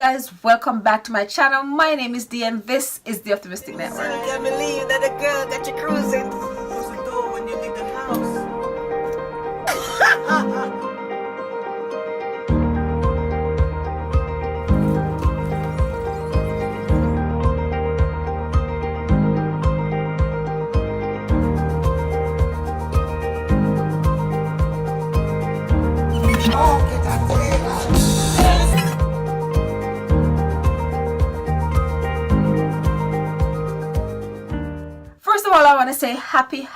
Guys, welcome back to my channel. My name is Dee and this is the Optimistic Network. I can't believe that a girl got you cruising. Close the door when you leave the house. First of all, I want to say happy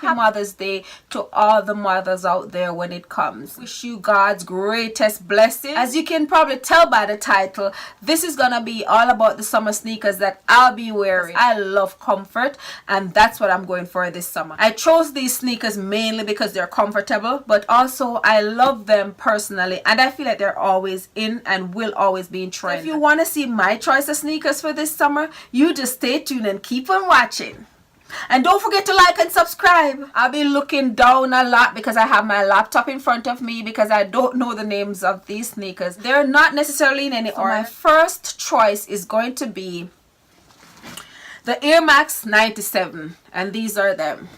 Mother's Day to all the mothers out there when it comes. Wish you God's greatest blessing. As you can probably tell by the title, this is gonna be all about the summer sneakers that I'll be wearing. I love comfort and that's what I'm going for this summer. I chose these sneakers mainly because they're comfortable, but also I love them personally and I feel like they're always in and will always be in trend. If you want to see my choice of sneakers for this summer, you just stay tuned and keep on watching. And don't forget to like and subscribe. I'll be looking down a lot because I have my laptop in front of me because I don't know the names of these sneakers. They're not necessarily in any order. My first choice is going to be the Air Max 97 and these are them.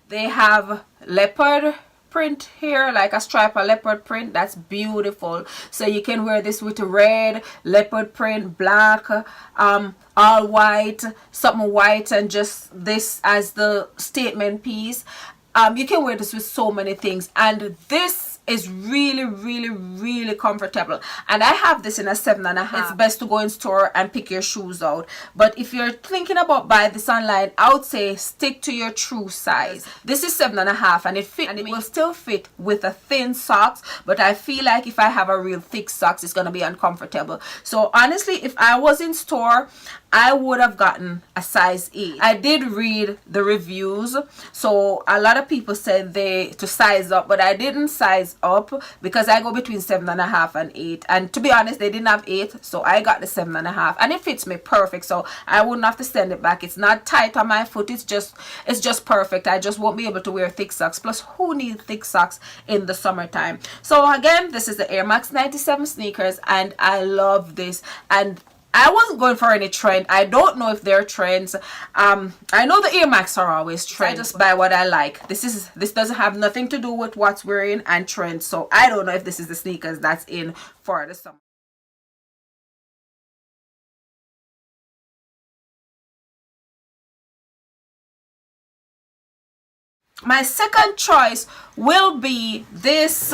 They have leopard print here, like a stripe of leopard print. That's beautiful. So you can wear this with red, leopard print, black, all white, something white, and just this as the statement piece. You can wear this with so many things, and this is really comfortable, and I have this in a 7.5. It's best to go in store and pick your shoes out, but if you're thinking about buying this online, I would say stick to your true size. This is 7.5 and it will still fit with a thin socks, but I feel like if I have a real thick socks, it's gonna be uncomfortable. So honestly, if I was in store, I would have gotten a size 8. I did read the reviews, so a lot of people said to size up, but I didn't size up because I go between 7.5 and 8, and to be honest, they didn't have 8, so I got the 7.5 and it fits me perfect, so I wouldn't have to send it back. It's not tight on my foot, it's just perfect. I just won't be able to wear thick socks, plus who needs thick socks in the summertime? So again, this is the Air Max 97 sneakers and I love this, and I wasn't going for any trend. I don't know if they're trends. I know the Air Max are always trends. I just buy what I like. This doesn't have nothing to do with what's wearing and trends. So I don't know if this is the sneakers that's in for the summer. My second choice will be this.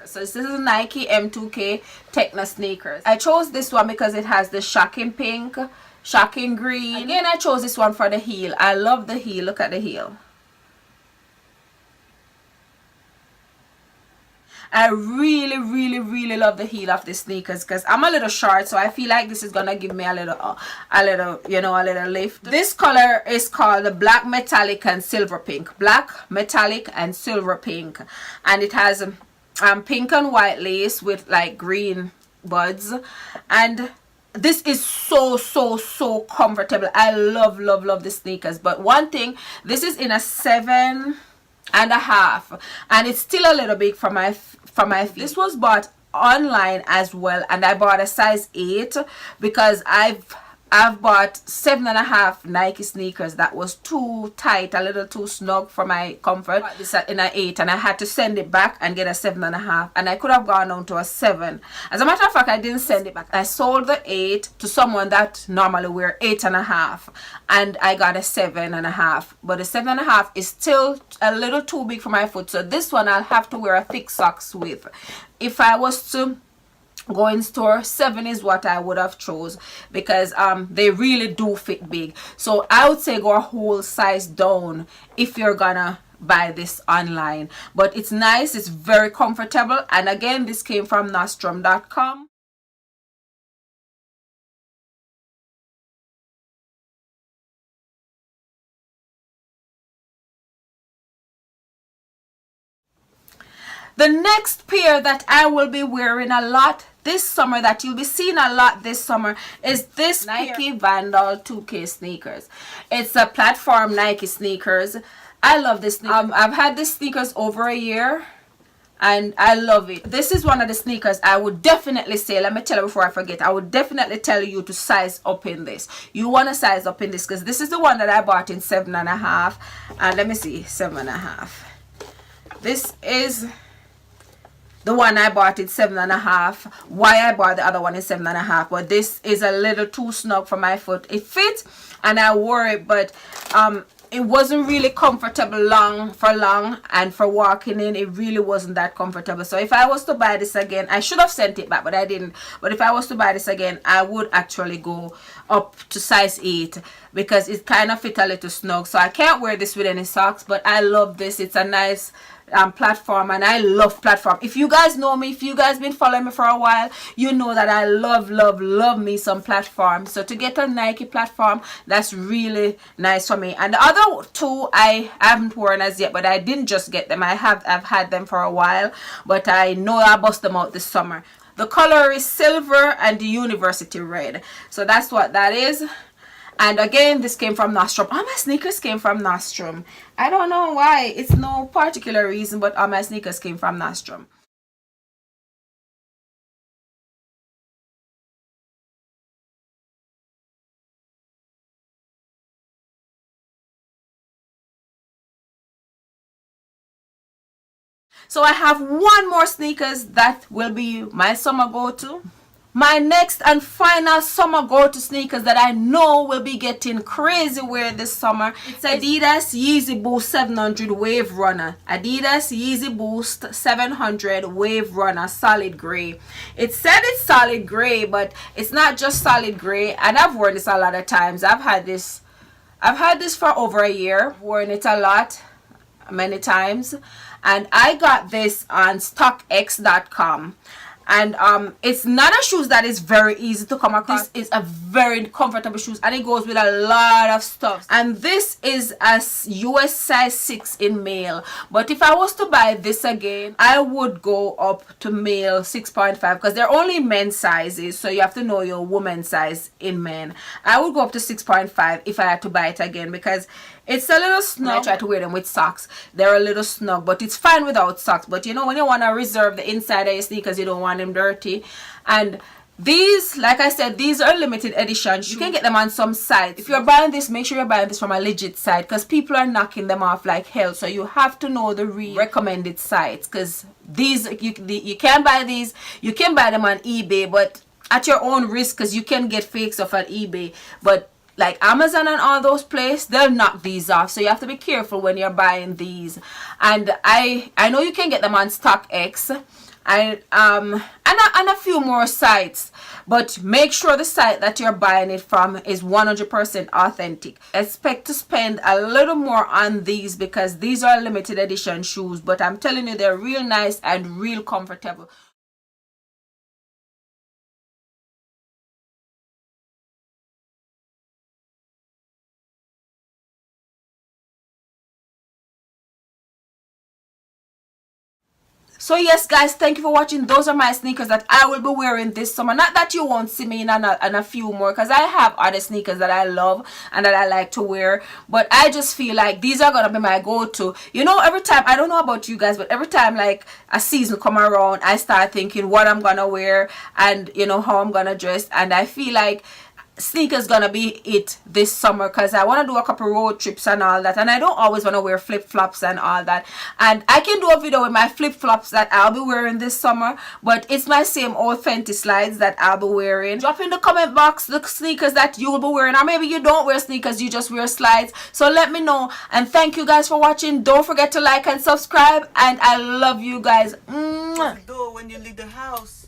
So this is Nike M2K Techno sneakers. I chose this one because it has the shocking pink, shocking green. Again, I chose this one for the heel. I love the heel. Look at the heel. I really love the heel of these sneakers because I'm a little short, so I feel like this is gonna give me a little lift. This color is called the black metallic and silver pink. Black metallic and silver pink, and it has pink and white lace with like green buds, and this is so comfortable. I love the sneakers, but one thing, this is in a 7.5 and it's still a little big for my feet. This was bought online as well, and I bought a size 8 because I've bought 7.5 Nike sneakers that was too tight, a little too snug for my comfort. This in an 8 and I had to send it back and get a 7.5, and I could have gone down to a 7. As a matter of fact, I didn't send it back. I sold the 8 to someone that normally wear 8.5 and I got a 7.5, but the 7.5 is still a little too big for my foot, so this one I'll have to wear a thick socks with. If I was to go in store, 7 is what I would have chose because they really do fit big. So I would say go a whole size down if you're gonna buy this online, but it's nice, it's very comfortable, and again, this came from Nordstrom.com. The next pair that I will be wearing a lot this summer, that you'll be seeing a lot this summer, is this Nike Vandal 2K sneakers. It's a platform Nike sneakers. I love this sneaker. I've had this sneakers over a year and I love it. This is one of the sneakers I would definitely say, let me tell you before I forget, I would definitely tell you to size up in this. You want to size up in this because this is the one that I bought in 7.5, and let me see, 7.5. This is the one I bought in 7.5. Why I bought the other one in 7.5, but this is a little too snug for my foot. It fits and I wore it, but it wasn't really comfortable long, and for walking in it really wasn't that comfortable. So if I was to buy this again, I should have sent it back, but I didn't. But if I was to buy this again, I would actually go up to size 8 because it kind of fit a little snug. So I can't wear this with any socks, but I love this. It's a nice platform, and I love platform. If you guys know me, if you guys been following me for a while, you know that I love me some platform. So to get a Nike platform, that's really nice for me. And the other two I haven't worn as yet, but I didn't just get them. I've had them for a while, but I know I bust them out this summer. The color is silver and the university red, so that's what that is. And again, this came from Nordstrom. All my sneakers came from Nordstrom. I don't know why. It's no particular reason, but all my sneakers came from Nordstrom. So I have one more sneakers that will be my summer go-to. My next and final summer go-to sneakers that I know will be getting crazy wear this summer. It's Adidas Yeezy Boost 700 Wave Runner. Adidas Yeezy Boost 700 Wave Runner solid gray. It said it's solid gray, but it's not just solid gray. And I've worn this a lot of times. I've had this for over a year. Worn it a lot, many times. And I got this on StockX.com. And it's not a shoes that is very easy to come across. This is a very comfortable shoes, and it goes with a lot of stuff. And this is a US size 6 in male. But if I was to buy this again, I would go up to male 6.5 because they're only men's sizes, so you have to know your woman's size in men. I would go up to 6.5 if I had to buy it again because it's a little snug. I try to wear them with socks. They're a little snug, but it's fine without socks. But you know, when you want to reserve the inside of your sneakers, you don't want them dirty. And these, like I said, these are limited edition. You can get them on some sites. If you're buying this, make sure you're buying this from a legit site because people are knocking them off like hell. So you have to know the recommended sites because these, you can buy these. You can buy them on eBay, but at your own risk because you can get fake stuff on eBay. But like Amazon and all those places, they'll knock these off, so you have to be careful when you're buying these. And I know you can get them on StockX and a few more sites, but make sure the site that you're buying it from is 100% authentic. Expect to spend a little more on these because these are limited edition shoes, but I'm telling you, they're real nice and real comfortable. So yes guys, thank you for watching. Those are my sneakers that I will be wearing this summer. Not that you won't see me in a few more, because I have other sneakers that I love and that I like to wear, but I just feel like these are gonna be my go-to. You know, every time, I don't know about you guys, but every time like a season come around, I start thinking what I'm gonna wear and you know how I'm gonna dress, and I feel like sneakers gonna be it this summer because I want to do a couple road trips and all that, and I don't always want to wear flip-flops and all that. And I can do a video with my flip-flops that I'll be wearing this summer, but it's my same old Fenty slides that I'll be wearing. Drop in the comment box the sneakers that you will be wearing, or maybe you don't wear sneakers, you just wear slides. So let me know, and thank you guys for watching. Don't forget to like and subscribe, and I love you guys. Mwah. Do when you leave the house.